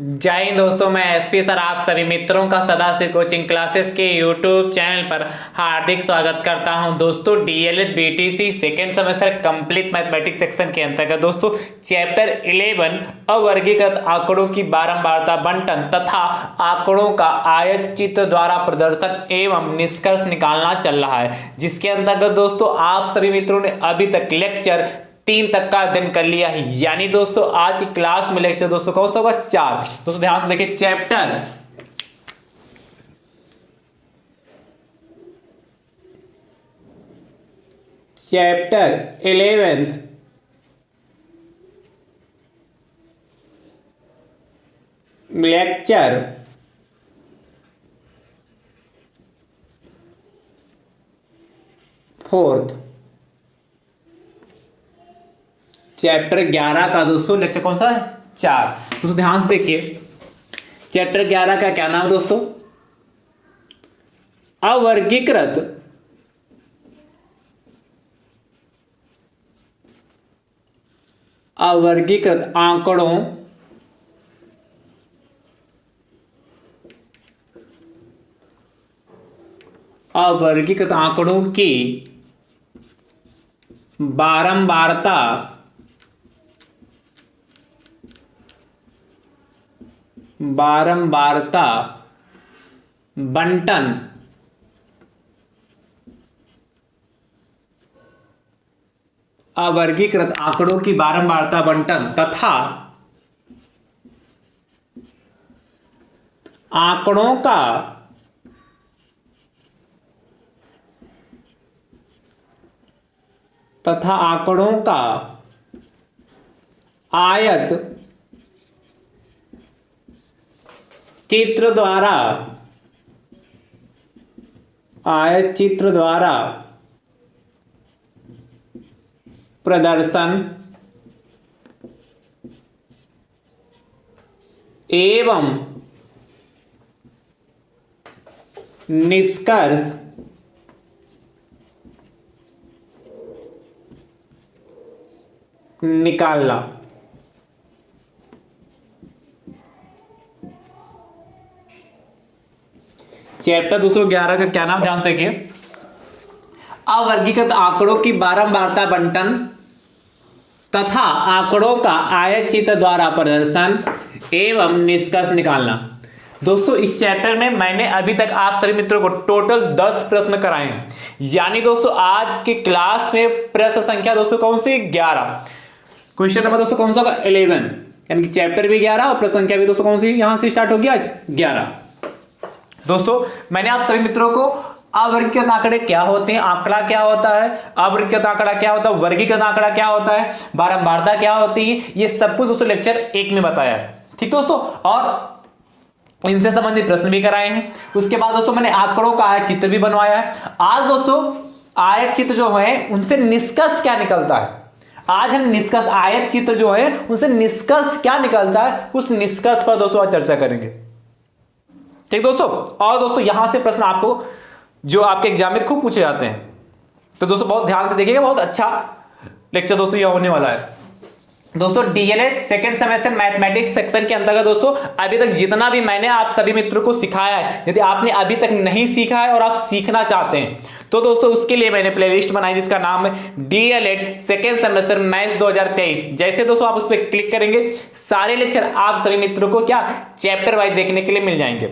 जय हिंद दोस्तों, मैं एसपी सर आप सभी मित्रों का सदाशिव कोचिंग क्लासेस के यूट्यूब चैनल पर हार्दिक स्वागत करता हूं। दोस्तों DElEd BTC second semester complete mathematics section के अंतर्गत दोस्तों चैप्टर 11 अवर्गीकृत आंकड़ों की बारंबारता बंटन तथा आंकड़ों का आयत चित्र द्वारा प्रदर्शन एवं निष्कर्ष निकालना चल रहा है, जिसके अंतर्गत दोस्तों आप सभी मित्रों ने अभी तक लेक्चर 3 तक का अध्ययन कर लिया है। यानी दोस्तों आज की क्लास में लेक्चर दोस्तों कौन सा होगा? 4। दोस्तों ध्यान से देखिए, चैप्टर 11 लेक्चर 4 चैप्टर 11 का दोस्तों लेक्चर कौन सा है? 4। दोस्तों ध्यान से देखिए, चैप्टर 11 का क्या नाम है दोस्तों? अवर्गीकृत आंकड़ों की बारंबारता बंटन अवर्गीकृत आंकड़ों की बारंबारता बंटन तथा आंकड़ों का आयत चित्र द्वारा प्रदर्शन एवं निष्कर्ष निकालना। चैप्टर 211 का क्या नाम? ध्यान से देखिए, अवर्गीकृत आंकड़ों की बारंबारता बंटन तथा आंकड़ों का आयत चित्र द्वारा प्रदर्शन एवं निष्कर्ष निकालना। दोस्तों इस चैप्टर में मैंने अभी तक आप सभी मित्रों को टोटल 10 प्रश्न कराए हैं। यानी दोस्तों आज की क्लास में प्रश्न संख्या दोस्तों कौन सी? 11। क्वेश्चन नंबर दोस्तों कौन सा होगा? 11। यानी कि चैप्टर भी 11 और प्रश्न संख्या भी दोस्तों कौन सी यहां से स्टार्ट होगी? आज 11। दोस्तों मैंने आप सभी मित्रों को अवर्गीकृत आंकड़े क्या होते हैं, आंकड़ा क्या होता है, अवर्गीकृत आंकड़ा क्या होता है, वर्गीकृत आंकड़ा क्या होता है, बारंबारता क्या होती है, ये सब कुछ दोस्तों लेक्चर 1 में बताया है। ठीक दोस्तों, और इनसे संबंधित प्रश्न भी कराए हैं। उसके बाद दोस्तों मैंने आंकड़ों का आयत चित्र भी बनवाया है। आज दोस्तों आयत चित्र जो है उनसे निष्कर्ष क्या निकलता है, आज हम निष्कर्ष आयत चित्र जो है उनसे निष्कर्ष क्या निकलता है, उस निष्कर्ष पर दोस्तों आज चर्चा करेंगे। ठीक दोस्तों, और दोस्तों यहां से प्रश्न आपको जो आपके एग्जाम में खूब पूछे जाते हैं, तो दोस्तों बहुत ध्यान से देखिएगा, बहुत अच्छा लेक्चर दोस्तों यह होने वाला है। दोस्तों DElEd second semester mathematics section के अंतर्गत दोस्तों अभी तक जितना भी मैंने आप सभी मित्रों को सिखाया है, यदि आपने अभी तक नहीं सीखा है और आप सीखना चाहते हैं तो दोस्तों उसके लिए मैंने प्लेलिस्ट बनाई जिसका नाम है डीएलएड सेकंड सेमेस्टर मैथ्स 2023। जैसे दोस्तों आप उस पर क्लिक करेंगे सारे लेक्चर आप सभी मित्रों को क्या चैप्टर वाइज देखने के लिए मिल जाएंगे।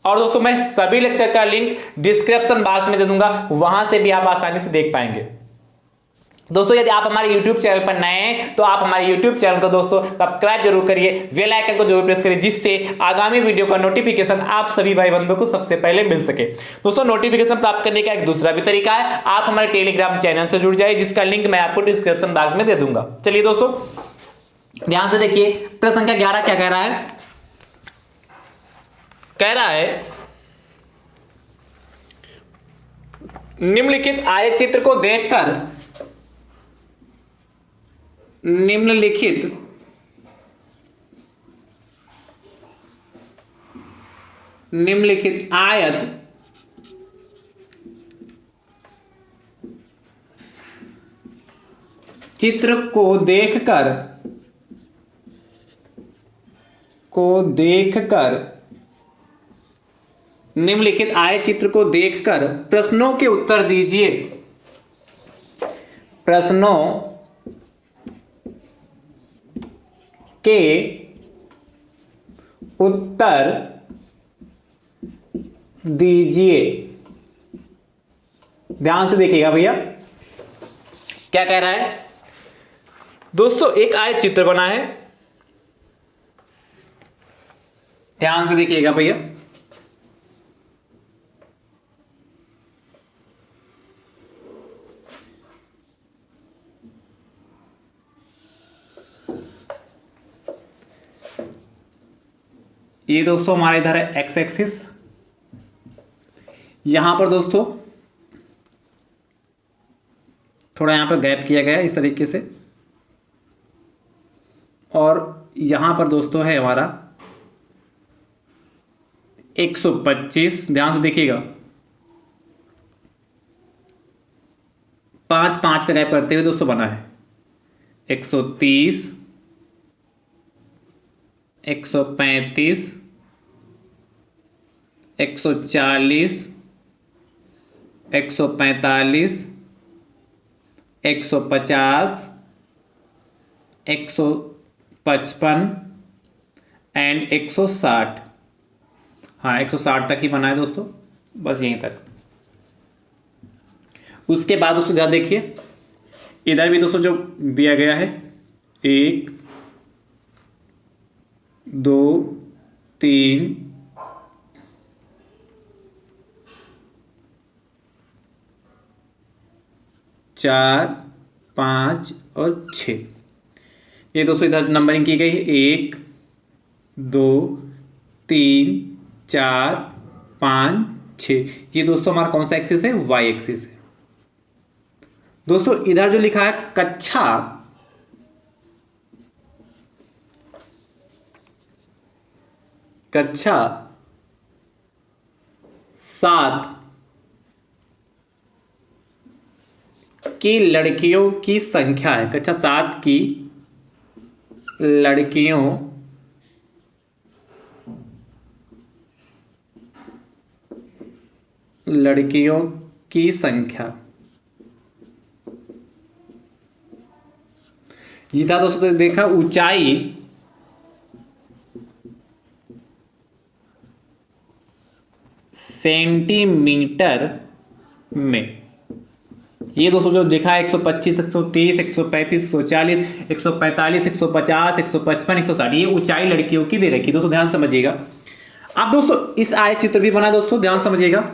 और दोस्तों मैं सभी लेक्चर का लिंक डिस्क्रिप्शन बॉक्स में दे दूंगा, वहां से भी आप आसानी से देख पाएंगे। दोस्तों यदि आप हमारे YouTube चैनल पर नए हैं तो आप हमारे YouTube चैनल को दोस्तों सब्सक्राइब जरूर करिए, बेल आइकन को जरूर प्रेस करिए, जिससे आगामी वीडियो का नोटिफिकेशन आप सभी भाई बंधुओं को सबसे पहले मिल सके। दोस्तों नोटिफिकेशन प्राप्त करने का एक दूसरा भी तरीका है, आप हमारे टेलीग्राम चैनल से जुड़ जाइए, जिसका लिंक मैं आपको डिस्क्रिप्शन बॉक्स में दे दूंगा। चलिए दोस्तों ध्यान से देखिए, प्रश्न संख्या 11 क्या कह रहा है? कह रहा है निम्नलिखित आयत चित्र को देखकर निम्नलिखित आयत चित्र को को देखकर निम्नलिखित आयतचित्र को देखकर प्रश्नों के उत्तर दीजिए। प्रश्नों के उत्तर दीजिए। ध्यान से देखिएगा भैया, क्या कह रहा है दोस्तों। एक आयतचित्र बना है, ध्यान से देखिएगा भैया। ये दोस्तों हमारे इधर है एक्स एक्सिस, यहां पर दोस्तों थोड़ा यहां पर गैप किया गया है इस तरीके से, और यहां पर दोस्तों है हमारा 125। ध्यान से देखिएगा, 5 का गैप करते हुए दोस्तों बना है 130, 135, 140, 145, 150, 155 एंड 160। हाँ, 160 तक ही बना है दोस्तों, बस यहीं तक। उसके बाद दोस्तों ध्यान देखिए, इधर भी दोस्तों जो दिया गया है 1 2 3 4 5 और 6, ये दोस्तों इधर नंबरिंग की गई है 1 2 3 4 5 6। ये दोस्तों हमारा कौन सा एक्सिस है, वाई एक्सिस है। दोस्तों इधर जो लिखा है कक्षा कक्षा 7 की लड़कियों की संख्या है, कक्षा 7 की लड़कियों की संख्या। ये था दोस्तों, तो देखा ऊंचाई सेंटीमीटर में। ये दोस्तों जो देखा है 125, 130, 135, 140, 145, 150, 155, 160, ये ऊंचाई लड़कियों की दे रखी। दोस्तों ध्यान समझिएगा। अब दोस्तों इस आयत चित्र भी बना, दोस्तों ध्यान समझिएगा।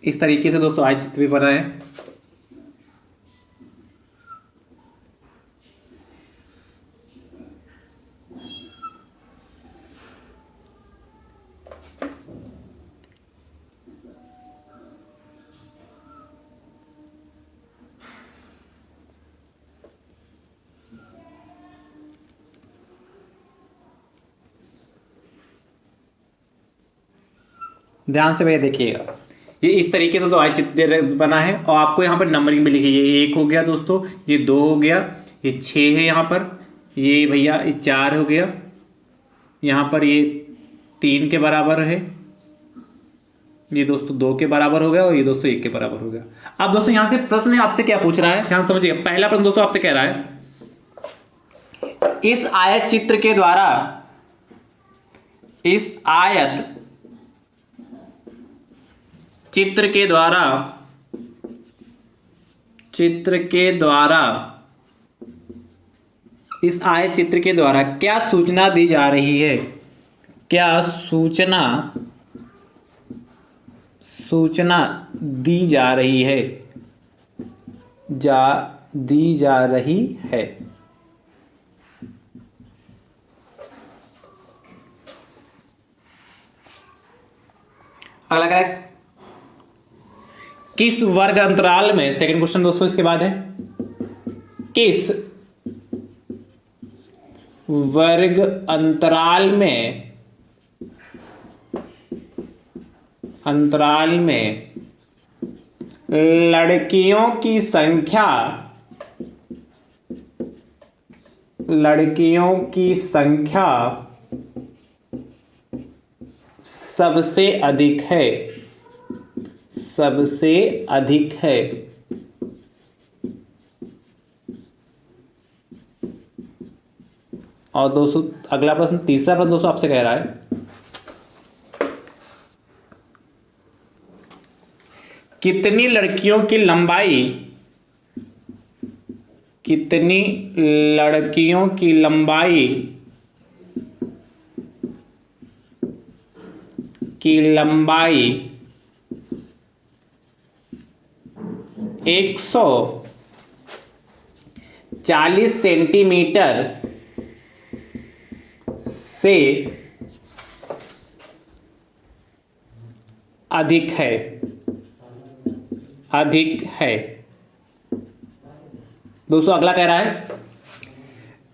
इस तरीके से दोस्तों आयत चित्र भी बना है। ध्यान से भैया देखिएगा, ये इस तरीके से तो आयत चित्र बना है, और आपको यहाँ पर नंबरिंग भी लिखी है। ये 1 हो गया दोस्तों, ये 2 हो गया, ये 6 है यहाँ पर, ये भैया ये 4 हो गया, यहाँ पर ये 3 के बराबर है, ये दोस्तों 2 के बराबर हो गया, और ये दोस्तों 1 के बराबर हो गया। अब दोस्तों यहाँ से प्रश्न आपसे क्या पूछ रहा है, ध्यान समझिएगा। पहला प्रश्न दोस्तों आपसे कह रहा है, इस आयत चित्र के द्वारा चित्र इस आयत चित्र के द्वारा क्या सूचना दी जा रही है, क्या सूचना दी जा रही है, दी जा रही है। अगला क्या है, किस वर्ग अंतराल में, सेकंड क्वेश्चन दोस्तों इसके बाद है, किस वर्ग अंतराल में लड़कियों की संख्या सबसे अधिक है। और दोस्तों अगला प्रश्न, तीसरा प्रश्न दोस्तों आपसे कह रहा है, कितनी लड़कियों की लंबाई की लंबाई 140 सेंटीमीटर से अधिक है। दोस्तों अगला कह रहा है,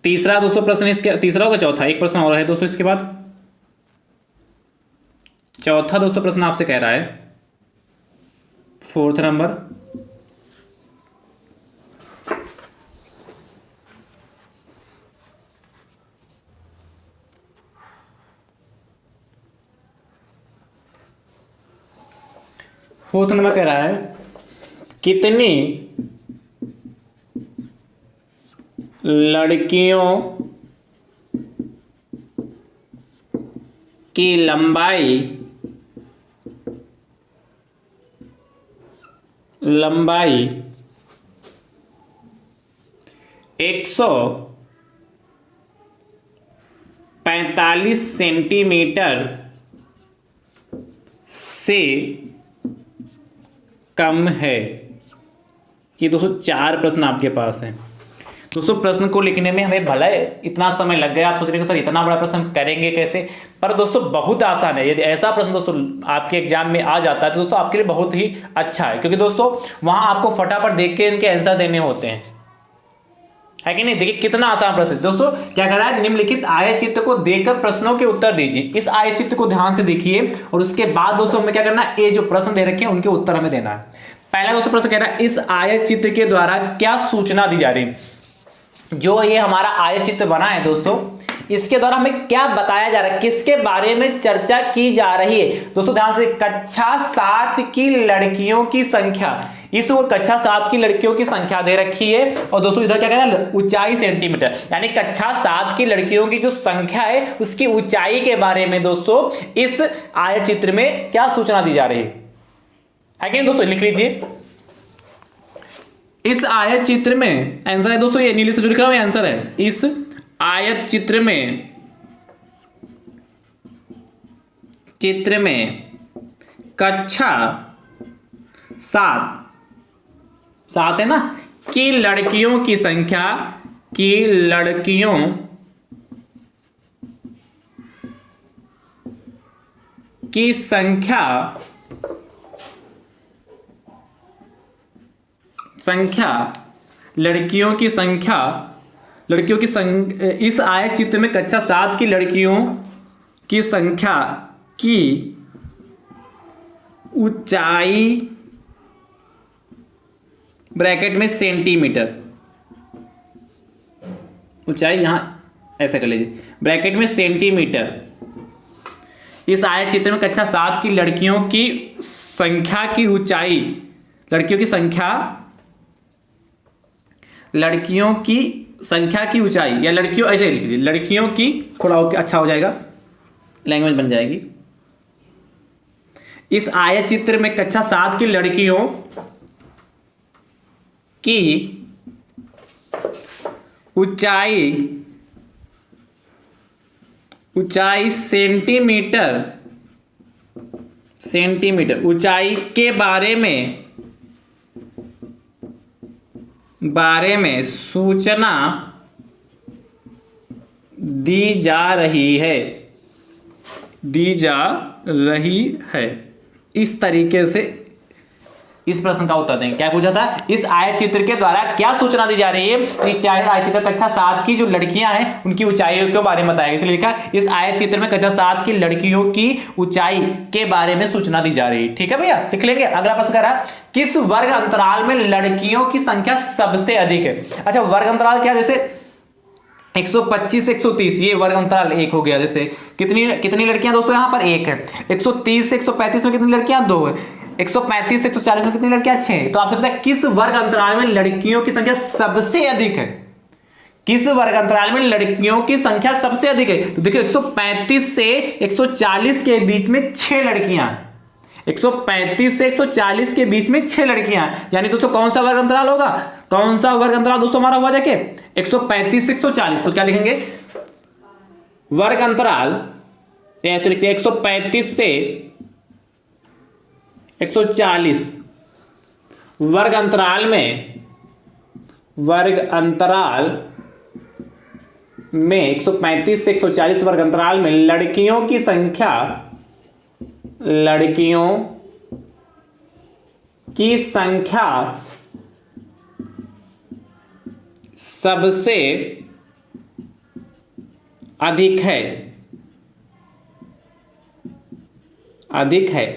तीसरा दोस्तों प्रश्न, इसके तीसरा होगा, चौथा एक प्रश्न और है दोस्तों इसके बाद। चौथा दोस्तों प्रश्न आपसे कह रहा है, फोर्थ नंबर, कह रहा है, कितनी लड़कियों की लंबाई 145 सेंटीमीटर से कम है। ये दोस्तों 4 प्रश्न आपके पास हैं। दोस्तों प्रश्न को लिखने में हमें भला इतना समय लग गया, आप सोच रहे हो सर इतना बड़ा प्रश्न करेंगे कैसे, पर दोस्तों बहुत आसान है। यदि ऐसा प्रश्न दोस्तों आपके एग्जाम में आ जाता है तो दोस्तों आपके लिए बहुत ही अच्छा है, क्योंकि दोस्तों वहां आपको फटाफट देख के इनके आंसर देने होते हैं, है कि नहीं। देखिए कितना आसान प्रश्न है दोस्तों। क्या कर रहा है, निम्नलिखित आयत चित्र को देखकर प्रश्नों के उत्तर दीजिए। इस आयत चित्र को ध्यान से देखिए और उसके बाद दोस्तों हमें क्या करना है, ये जो प्रश्न दे रखे हैं उनके उत्तर हमें देना है। पहला दोस्तों प्रश्न कह रहा है, इस आयत चित्र के द्वारा क्या सूचना दी जा रही है। जो ये हमारा आयत चित्र बना है दोस्तों, इसके द्वारा हमें क्या बताया जा रहा है, किसके बारे में चर्चा की जा रही है। दोस्तों ध्यान से, कक्षा 7 की लड़कियों की संख्या, इस कक्षा 7 की लड़कियों की संख्या दे रखी है। और दोस्तों इधर क्या कहना है, ऊंचाई सेंटीमीटर, यानी कक्षा 7 की लड़कियों की जो संख्या है उसकी ऊंचाई के बारे में दोस्तों इस आयत चित्र में क्या सूचना दी जा रही है कि नहीं। दोस्तों लिख लीजिए, इस आयत चित्र में आंसर है दोस्तों, ये नीले से जो लिख रहा हूं ये आंसर है। इस आयत चित्र में कक्षा 7 है ना, की लड़कियों की इस आयत चित्र में कक्षा 7 की लड़कियों की संख्या की ऊंचाई ब्रैकेट में सेंटीमीटर, ऊंचाई यहां ऐसा कर लीजिए ब्रैकेट में सेंटीमीटर। इस आयत चित्र में कक्षा 7 की लड़कियों की संख्या की ऊंचाई, लड़कियों की संख्या की ऊंचाई, या लड़कियों ऐसे लिख दीजिए, लड़कियों की, थोड़ा अच्छा हो जाएगा, लैंग्वेज बन जाएगी। इस आयत चित्र में कक्षा 7 की लड़कियों की ऊंचाई सेंटीमीटर ऊंचाई के बारे में सूचना दी जा रही है। इस तरीके से इस प्रश्न का उत्तर देंगे। क्या पूछा था, इस आयत चित्र के द्वारा क्या सूचना दी जा रही है। इस आयत चित्र कक्षा 7 की जो लड़कियां हैं उनकी ऊंचाइयों के बारे में बताया, इसलिए लिखा इस आयत चित्र में कक्षा 7 की लड़कियों की ऊंचाई के बारे में सूचना दी जा रही है। ठीक है भैया, लिख लेंगे। अगला प्रश्न कह रहा है किस वर्ग अंतराल में लड़कियों की संख्या सबसे अधिक है। अच्छा, वर्ग अंतराल क्या, जैसे 125 से 130 ये वर्ग अंतराल एक हो गया। जैसे कितनी लड़कियां दोस्तों, यहां पर एक है। 130 से 135 में कितनी लड़कियां, दो है। 135 से 140 में कितनी लड़कियां, 6। तो आपसे पता है किस वर्ग अंतराल में लड़कियों की संख्या सबसे अधिक है। किस वर्ग अंतराल में लड़कियों की संख्या सबसे अधिक है। तो देखिए 135 से 140 के बीच में 6 लड़कियां, 135 से 140 के बीच में 6 लड़कियां, यानी दोस्तों कौन सा वर्ग अंतराल होगा, कौन सा वर्ग अंतराल दोस्तों हमारा हुआ जाके 135 से 140। तो क्या लिखेंगे, वर्ग अंतराल ऐसे लिखते हैं 135 से 140 वर्ग अंतराल में 135 से 140 वर्ग अंतराल में लड़कियों की संख्या सबसे अधिक है।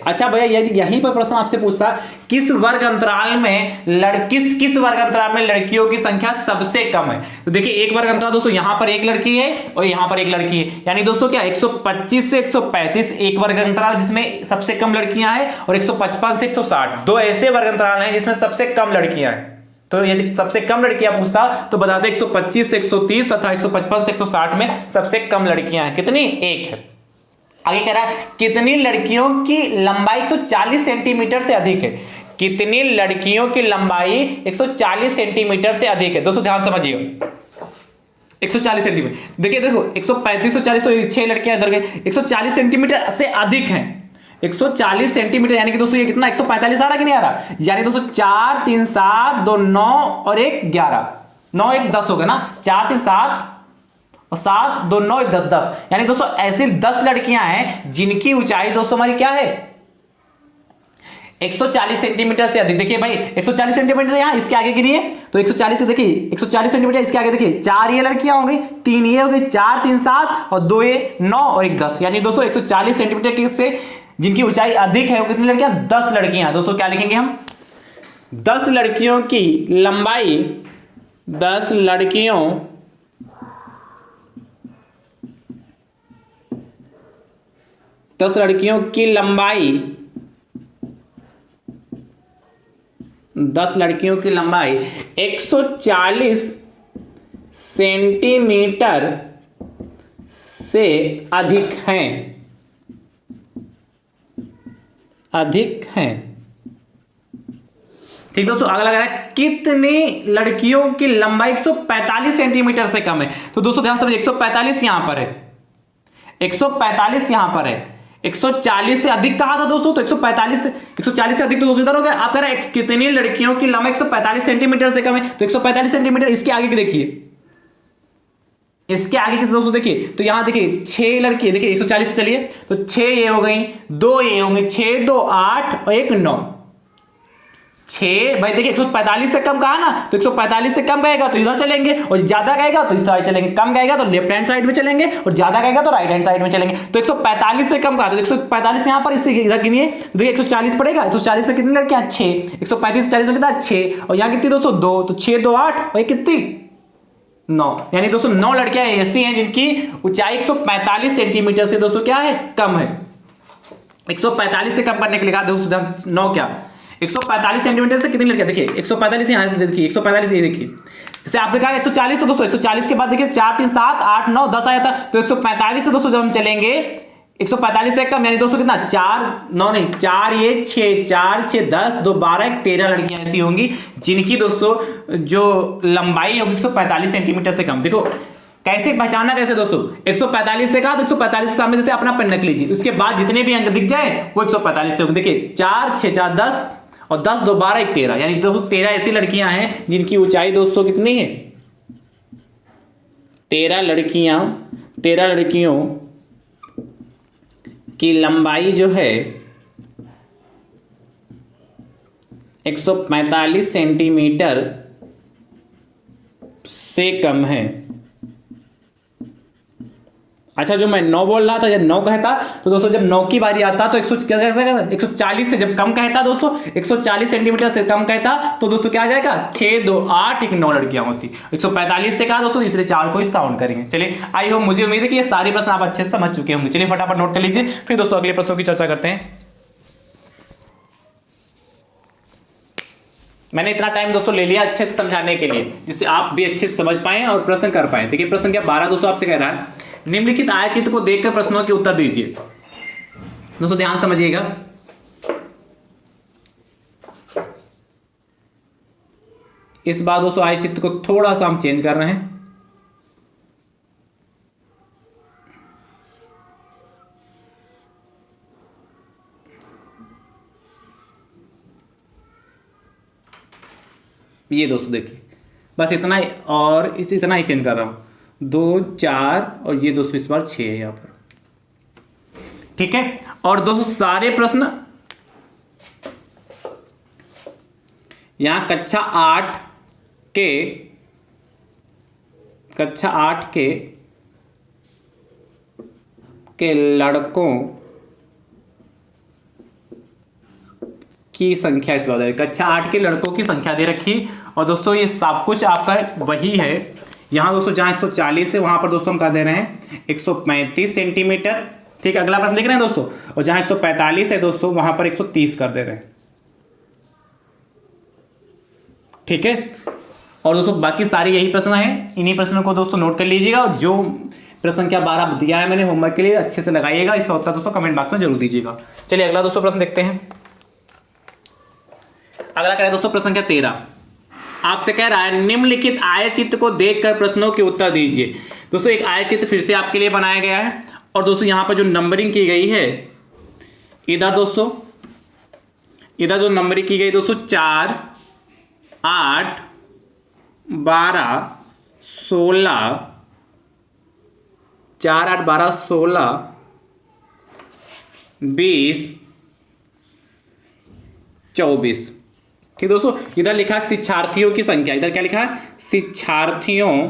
अच्छा भैया, यदि यहीं पर प्रश्न आपसे पूछता किस वर्ग अंतराल में किस वर्ग अंतराल में लड़कियों की संख्या सबसे कम है। तो देखिए एक वर्ग अंतराल दोस्तों, यहां पर एक लड़की है और यहां पर एक लड़की है, यानी दोस्तों क्या 125 से 135 एक वर्ग अंतराल जिसमें सबसे कम लड़कियां हैं, और 155 से 160 दो ऐसे वर्ग अंतराल हैं जिसमें सबसे कम लड़कियां हैं। तो यदि सबसे कम लड़कियां पूछता तो बताते 125 से 130 तथा 155 से 160 में सबसे कम लड़कियां हैं। कितनी, एक है। आगे कह रहा है कितनी लड़कियों की लंबाई 140 सेंटीमीटर से अधिक है। कितनी लड़कियों की लंबाई 140 सेंटीमीटर से अधिक है। दोस्तों ध्यान समझिएगा, 140 सेंटीमीटर, देखिए देखो 135 से 40 तो 6 लड़कियां इधर गए, 140 सेंटीमीटर से अधिक हैं। 140 सेंटीमीटर यानी कि दोस्तों ये कितना 145 आ रहा कि नहीं आ रहा, यानी दोस्तों 4 3 7 2 9 और 1 11, 9 1 10 हो गया ना, 4 3 7 और 7 2 9 10 10, यानी दोस्तों ऐसी 10 लड़कियां हैं जिनकी ऊंचाई दोस्तों हमारी क्या है 140 सेंटीमीटर से अधिक। देखिए भाई 140 सेंटीमीटर यहां इसके आगे गिनिए तो 140 से देखिए 140 सेंटीमीटर इसके आगे देखिए 4 ये लड़कियां हो गई, 3 ये हो गई, 4 3 7 और 2 ये 9 और 1 10, यानी दोस्तों 140 सेंटीमीटर से जिनकी ऊंचाई अधिक है वो कितनी लड़कियां, 10 लड़कियां। दोस्तों क्या लिखेंगे हम, 10 लड़कियों की लंबाई 10 लड़कियों की लंबाई 10 लड़कियों की लंबाई 140 सेंटीमीटर से अधिक हैं। ठीक दोस्तों, अगला है कितनी लड़कियों की लंबाई 145 सेंटीमीटर से कम है। तो दोस्तों ध्यान समझिए 145 यहां पर है, 145 यहां पर है, 140 से अधिक कहा था दोस्तों, तो 145 से 140 से अधिक तो दोस्तों इधर हो गया। आप कह रहे हैं कितनी लड़कियों की लंबाई 145 सेंटीमीटर से कम है, तो 145 सेंटीमीटर इसके आगे की देखिए, इसके आगे की दोस्तों देखिए, तो यहां देखिए 6 लड़की, देखिए 140 से चलिए तो 6 ये हो गई, 2 ये होंगे, 6 2 8 और 1 9, 6 भाई देखिए 145 से कम कहा ना, तो 145 से कम गएगा तो इधर चलेंगे, और ज्यादा गएगा तो इस साइड चलेंगे, कम गएगा तो लेफ्ट हैंड साइड में चलेंगे, और ज्यादा गएगा तो राइट हैंड साइड में चलेंगे। तो 145 से कम कहा तो 145 यहां पर इससे इधर गिनिए, देखिए 140 पड़ेगा, 140 में कितनी लड़कियां 6, 135 से 40 में कितना 6, और यहां कितनी दोस्तों 2, तो 6 2 8 और कितनी 9, यानी दोस्तों 9 लड़कियां ऐसी हैं जिनकी ऊंचाई 145 सेंटीमीटर से दोस्तों क्या है, कम है। 145 से कम करने के लिए कहा दोस्तों 9 क्या 145 सेंटीमीटर से कितनी लड़कियां, देखिए 145 यहां से देखिए 145 ये देखिए, जैसे आपसे कहा 140, तो दोस्तों 140 के बाद देखिए 4 3 7 8 9 10 आया था, तो 145 से दोस्तों जब हम चलेंगे 145 से कम, यानी दोस्तों कितना 4 9 नहीं 4 ये 6 4 6 10 2 12 13 लड़कियां ऐसी होंगी जिनकी दोस्तों जो लंबाई होगी 145 सेंटीमीटर से कम। देखो कैसे पहचाना, कैसे दोस्तों 145 से कहा तो 145 के सामने जैसे अपना पेन रख लीजिए, उसके बाद जितने भी अंक दिख जाए वो 145 से होंगे। देखिए 4 6 4 10 और 10 2 12 1 13, यानी दोस्तों 13 ऐसी लड़कियां हैं जिनकी ऊंचाई दोस्तों कितनी है 13 लड़कियों की लंबाई जो है 145 सेंटीमीटर से कम है। अच्छा, जो मैं 9 बोल रहा था, जब 9 कहता तो दोस्तों जब 9 की बारी आता तो 140 से जब कम कहता दोस्तों, 140 सेंटीमीटर से कम कहता तो दोस्तों क्या आ जाएगा, 6 2 8 एक 9 लड़कियां होती। 145 से कहा दोस्तों, इसलिए 4 को इस काउंट करेंगे। चलिए, आई होप, मुझे उम्मीद है कि ये सारे प्रश्न आप अच्छे से समझ चुके होंगे। चलिए फटाफट नोट कर लीजिए, फिर दोस्तों अगले प्रश्नों की चर्चा करते हैं। मैंने इतना टाइम दोस्तों ले लिया अच्छे से समझाने के लिए, जिससे आप भी अच्छे से समझ पाएं और प्रश्न कर पाएं। देखिए प्रश्न क्या 12 दोस्तों आपसे कह रहा है, निम्नलिखित आयतचित्र को देखकर प्रश्नों के उत्तर दीजिए। दोस्तों ध्यान समझिएगा, इस बार दोस्तों आयतचित्र को थोड़ा सा हम चेंज कर रहे हैं। ये दोस्तों देखिए, बस इतना ही, और इस इतना ही चेंज कर रहा हूं, 2 4 और ये दोस्तों इस बार 6 है यहां पर, ठीक है। और दोस्तों सारे प्रश्न यहां कक्षा 8 के लड़कों की संख्या इस बार कक्षा 8 के लड़कों की संख्या दे रखी। और दोस्तों ये सब कुछ आपका वही है, यहाँ दोस्तों जहाँ 140 है वहाँ पर दोस्तों हम क्या दे रहे हैं 135 सेंटीमीटर, ठीक है। अगला प्रश्न लिख रहे हैं दोस्तों, और जहाँ 145 है दोस्तों वहाँ पर 130 कर दे रहे हैं, ठीक है। और दोस्तों बाकी सारे यही प्रश्न हैं, इन्हीं प्रश्नों को दोस्तों नोट कर लीजिएगा। और जो प्रश्न क्या 12 दिया है मैंने होमवर्क के लिए, अच्छे से लगाइएगा। इसका उत्तर दोस्तों कमेंट बॉक्स में जरूर दीजिएगा। चलिए अगला दोस्तों प्रश्न देखते हैं। अगला कह रहे दोस्तों प्रश्न क्या 13, आपसे कह रहा है निम्नलिखित आयतचित्र को देखकर प्रश्नों के उत्तर दीजिए। दोस्तों एक आयतचित्र फिर से आपके लिए बनाया गया है, और दोस्तों यहां पर जो नंबरिंग की गई है, इधर जो नंबरिंग की गई दोस्तों 4 8 12 16, 4 8 12 16 20 24, ठीक दोस्तों। इधर लिखा है शिक्षार्थियों की संख्या, इधर क्या लिखा है, शिक्षार्थियों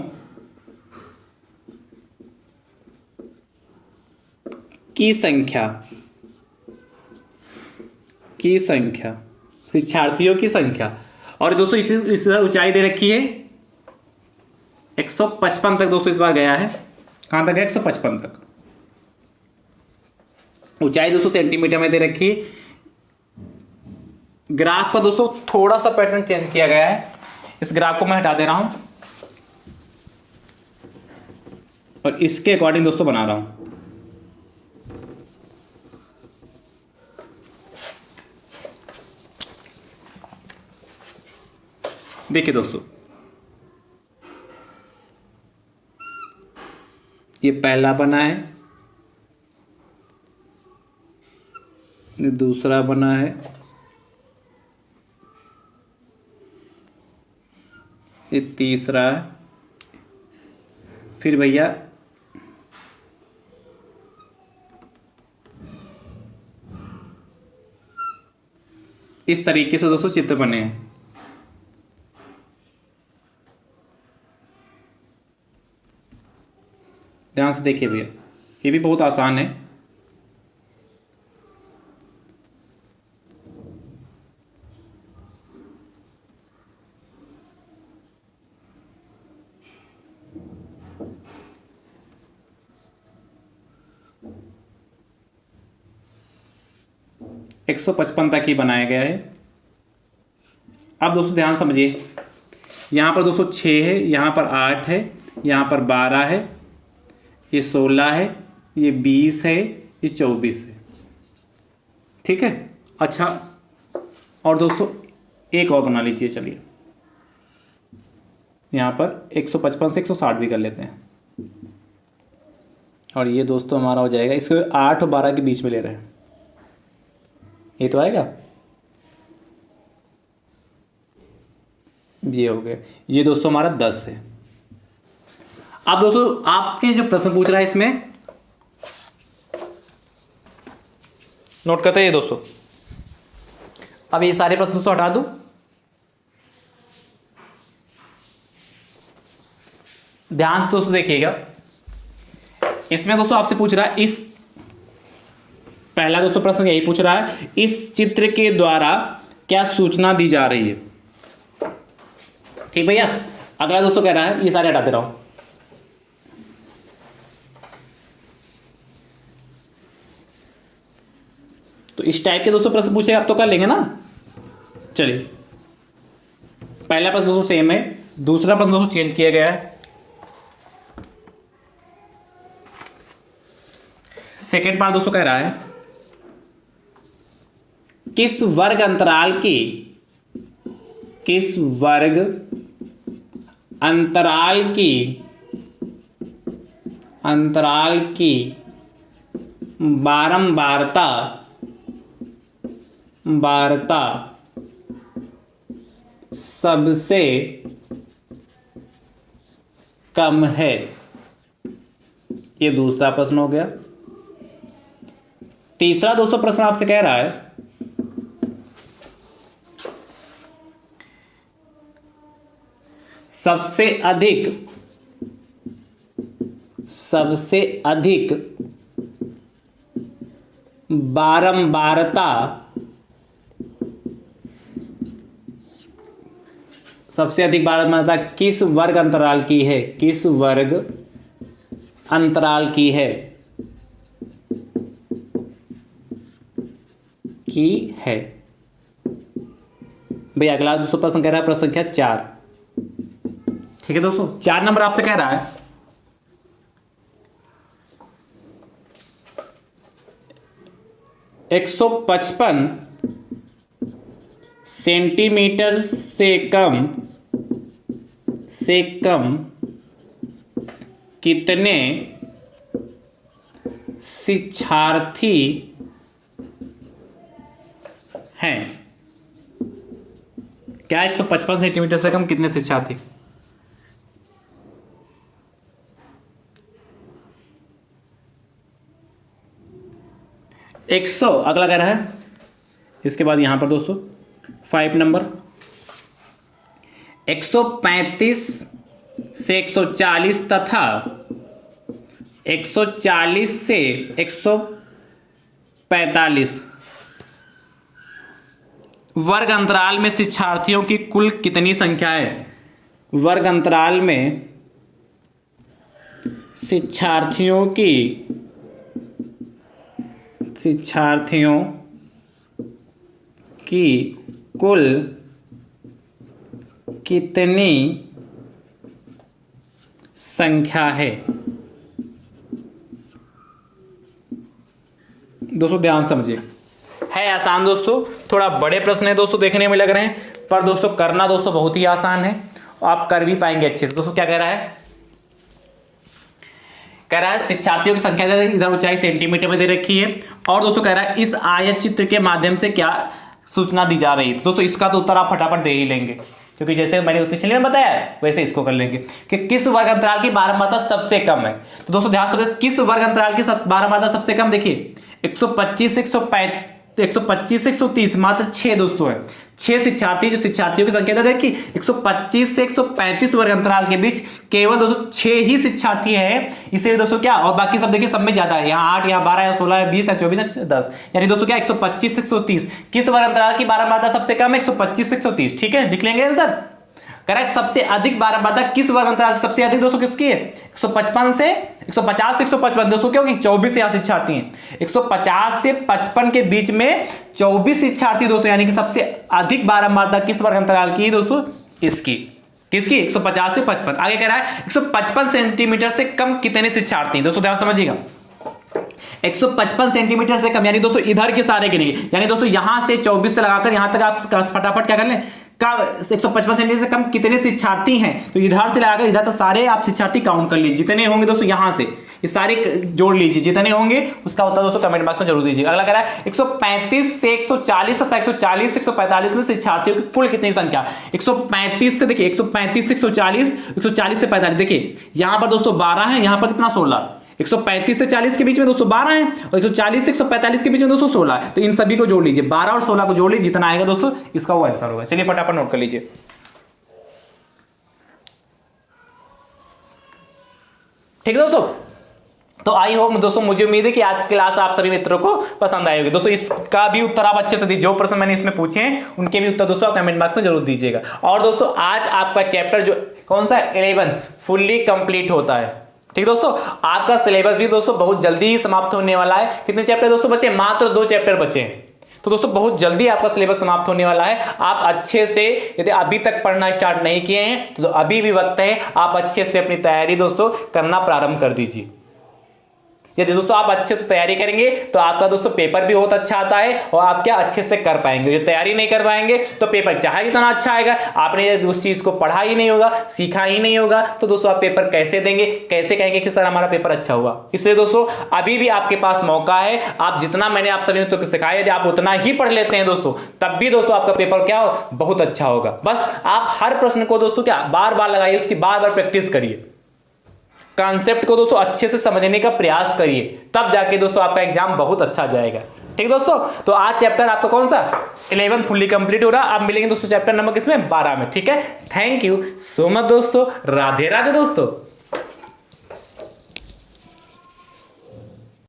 की संख्या, शिक्षार्थियों की संख्या। और दोस्तों इस ऊंचाई दे रखी है 155 तक दोस्तों, इस बार गया है, कहां तक है 155 तक ऊंचाई दोस्तों सेंटीमीटर में दे रखी है। ग्राफ पर दोस्तों थोड़ा सा पैटर्न चेंज किया गया है, इस ग्राफ को मैं हटा दे रहा हूं और इसके अकॉर्डिंग दोस्तों बना रहा हूं। देखिए दोस्तों, ये पहला बना है, ये दूसरा बना है, ये तीसरा है, फिर भैया इस तरीके से दोस्तों चित्र बने हैं। ध्यान से देखिए भैया, ये भी बहुत आसान है। एक 155 तक ही बनाया गया है। अब दोस्तों ध्यान समझिए, यहाँ पर दोस्तों 6 है, यहाँ पर 8 है, यहाँ पर 12 है, ये 16 है, ये 20 है, ये 24 है, ठीक है। अच्छा, और दोस्तों एक और बना लीजिए, चलिए यहाँ पर 155 से 160 भी कर लेते हैं। और ये दोस्तों हमारा हो जाएगा, इसको 8 और 12 के बीच में ले रहे हैं, ये तो आएगा, ये हो गया। ये दोस्तों हमारा 10 है। अब दोस्तों आपके जो प्रश्न पूछ रहा है इसमें नोट करते हैं ये दोस्तों। अब ये सारे प्रश्न दोस्तों हटा दूं, ध्यान से दोस्तों देखिएगा, इसमें दोस्तों आपसे पूछ रहा है, इस पहला दोस्तों प्रश्न यही पूछ रहा है, इस चित्र के द्वारा क्या सूचना दी जा रही है। ठीक भैया। अगला दोस्तों कह रहा है, ये सारे हटाते रहो। तो इस टाइप के दोस्तों प्रश्न पूछे आप तो कर लेंगे ना। चलिए, पहला प्रश्न दोस्तों सेम है, दूसरा प्रश्न दोस्तों चेंज किया गया है। सेकेंड पार्ट दोस्तों कह रहा है, किस वर्ग अंतराल की बारंबारता सबसे कम है। ये दूसरा प्रश्न हो गया। तीसरा दोस्तों प्रश्न आपसे कह रहा है, सबसे अधिक बारंबारता किस वर्ग अंतराल की है? किस वर्ग अंतराल की है? भैया अगला दोस्तों प्रश्न कह रहा है, प्रश्न संख्या 4। ठीक है दोस्तों, 4 नंबर आपसे कह रहा है, एक 155 सेंटीमीटर से कम कितने शिक्षार्थी हैं? क्या 155 सेंटीमीटर से कम कितने शिक्षार्थी? अगला कह रहा है, इसके बाद यहां पर दोस्तों 5 नंबर, 135 से 140 तथा 140 से 145 वर्ग अंतराल में शिक्षार्थियों की कुल कितनी संख्या है? वर्ग अंतराल में शिक्षार्थियों की कुल कितनी संख्या है? दोस्तों ध्यान समझिए, है आसान दोस्तों, थोड़ा बड़े प्रश्न है दोस्तों, देखने में लग रहे हैं, पर दोस्तों करना दोस्तों बहुत ही आसान है, आप कर भी पाएंगे अच्छे से। दोस्तों क्या कह रहा है? कह रहा है शिक्षार्थियों की संख्या इधर ऊंचाई सेंटीमीटर में दे रखी है, और दोस्तों कह रहा है इस आयत चित्र के माध्यम से क्या सूचना दी जा रही है। तो दोस्तों इसका तो उत्तर आप फटाफट दे ही लेंगे, क्योंकि जैसे मैंने पिछले में बताया वैसे इसको कर लेंगे कि किस वर्ग अंतराल की बारंबारता सबसे कम है। तो दोस्तों ध्यान से, किस वर्ग अंतराल की बारंबारता सबसे कम? देखिए 125 से 130 मात्र 6 दोस्तों है, 6 शिक्षार्थी, जो शिक्षार्थियों की संख्या देखिए 125 से 135 वर्ग अंतराल के बीच केवल दोस्तों 6 ही शिक्षार्थी है। इसलिए दोस्तों क्या, और बाकी सब देखिए सब में ज्यादा है, यहाँ 8, यहाँ 12, यहाँ 16, 20, 24, 10, यानी दोस्तों क्या 125 से 130। किस वर्ग अंतराल की बारंबारता सबसे कम है? 125 से 130। ठीक है, लिख लेंगे आंसर। करेक्ट, सबसे अधिक बारंबारता किस वर्ग अंतराल सबसे अधिक दोस्तों किसकी है? 150 से 155 दोस्तों, क्योंकि 24 यहाँ शिक्षार्थी हैं, 150 से 55 के बीच में 24 शिक्षार्थी दोस्तों, यानी कि सबसे अधिक बारंबारता किस वर्ग अंतराल की है दोस्तों? इसकी। किसकी? 150 से 55। आगे कह रहा है 155 सेंटीमीटर से कम कितने शिक्षार्थी? दोस्तों ध्यान समझिएगा, 155 सेंटीमीटर से कम, यानी दोस्तों इधर के सारे गिनेंगे, यानी दोस्तों यहां से 24 से लगाकर यहां तक आप फटाफट क्या कर लें, 155 सेंटीमीटर से कम कितने शिक्षार्थी हैं, तो इधर से लगाकर इधर तक सारे आप शिक्षार्थी काउंट कर लीजिए, जितने होंगे दोस्तों यहां से ये सारे जोड़ लीजिए, जितने होंगे उसका उत्तर दोस्तों कमेंट बॉक्स में जरूर दीजिए। अगला कह रहा है 135 से 140 तथा 140 से 145 में शिक्षार्थियों की कुल कितनी संख्या? 135 से देखिए 135 से 140, 140 से 45, देखिए यहां पर दोस्तों 12 है, यहां पर कितना 16, 135 से 40 के बीच में दोस्तों 12 है, और 140 से 145 के बीच में दोस्तों 16 है, तो इन सभी को जोड़ लीजिए, 12 और 16 को जोड़ लीजिए, जितना आएगा दोस्तों इसका वो आंसर होगा। चलिए फटाफट नोट कर लीजिए। ठीक है दोस्तों। तो आई होप दोस्तों, मुझे उम्मीद है कि आज की क्लास आप सभी मित्रों को पसंद आई होगी। दोस्तों इसका भी उत्तर आप अच्छे से दीजिए, जो प्रश्न मैंने इसमें पूछे हैं उनके भी उत्तर दोस्तों आप कमेंट बॉक्स में जरूर दीजिएगा। और दोस्तों आज आपका चैप्टर जो कौन सा 11 फुल्ली कंप्लीट होता है। ठीक दोस्तों, आपका सिलेबस भी दोस्तों बहुत जल्दी ही समाप्त होने वाला है। कितने चैप्टर दोस्तों बचे? मात्र 2 चैप्टर बचे हैं। तो दोस्तों बहुत जल्दी आपका सिलेबस समाप्त होने वाला है। आप अच्छे से, यदि अभी तक पढ़ना स्टार्ट नहीं किए हैं तो अभी भी वक्त है, आप अच्छे से अपनी तैयारी दोस्तों करना प्रारंभ कर दीजिए। यदि दोस्तों आप अच्छे से तैयारी करेंगे तो आपका दोस्तों पेपर भी बहुत अच्छा आता है और आप क्या अच्छे से कर पाएंगे। जो तैयारी नहीं कर पाएंगे तो पेपर चाहे कितना अच्छा आएगा, आपने उस चीज को पढ़ा ही नहीं होगा, सीखा ही नहीं होगा, तो दोस्तों आप पेपर कैसे देंगे, कैसे कहेंगे कि सर हमारा पेपर अच्छा हुआ। इसलिए दोस्तों अभी भी आपके पास मौका है, आप जितना मैंने आप सभी मित्रों को सिखाया यदि आप उतना ही पढ़ लेते हैं दोस्तों, तब भी दोस्तों आपका पेपर क्या हो, बहुत अच्छा होगा। बस आप हर प्रश्न को दोस्तों क्या बार बार लगाइए, उसकी बार बार प्रैक्टिस करिए, कॉन्सेप्ट को दोस्तों अच्छे से समझने का प्रयास करिए, तब जाके दोस्तों आपका एग्जाम बहुत अच्छा जाएगा। ठीक दोस्तों, तो आज चैप्टर आपका कौन सा 11 फुल्ली कंप्लीट हो रहा। अब मिलेंगे दोस्तों चैप्टर नंबर किसमें 12 में। ठीक है, थैंक यू सो मच दोस्तों, राधे राधे दोस्तों।